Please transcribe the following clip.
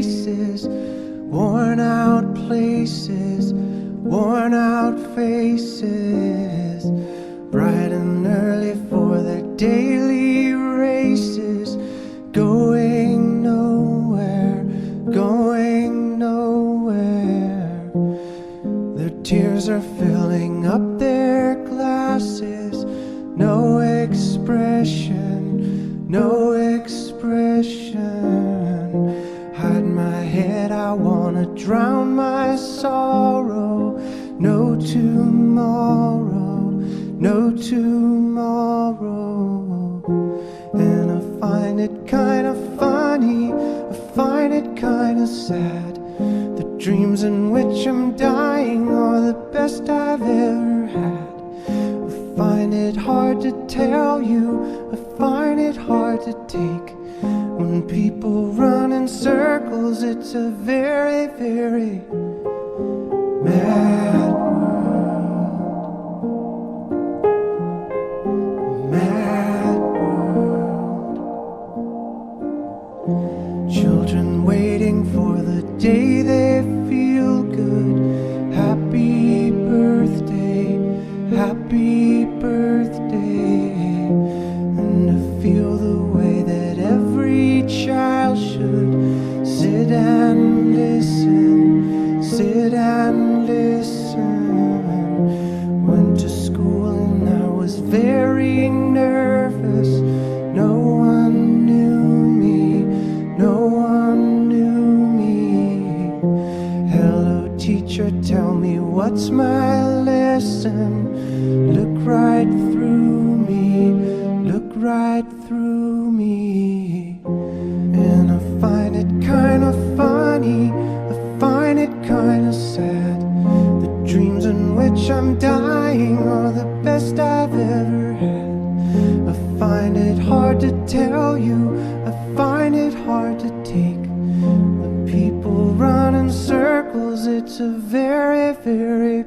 faces, worn out places, worn out faces, bright and early for their daily races, going nowhere, going nowhere. Their tears are filling up their glasses, no expression, no expression. Hide my head, I wanna drown my sorrow. No tomorrow, no tomorrow. And I find it kinda funny, I find it kinda sad. The dreams in which I'm dying are the best I've ever had. I find it hard to tell you, I find it hard to take. When people run in circles, it's a very, very mad world. Mad world. Children waiting for the day they feel good. Happy birthday, happy birthday. And to feel the way that every child should sit and listen, sit and listen. Went to school and I was very nervous. No one knew me, no one knew me. Hello teacher, tell me what's my lesson. Look right through me, look right through me. And I find it kinda funny, I find it kinda sad. The dreams in which I'm dying are the best I've ever had. I find it hard to tell you, I find it hard to take. The people run in circles, it's a very, very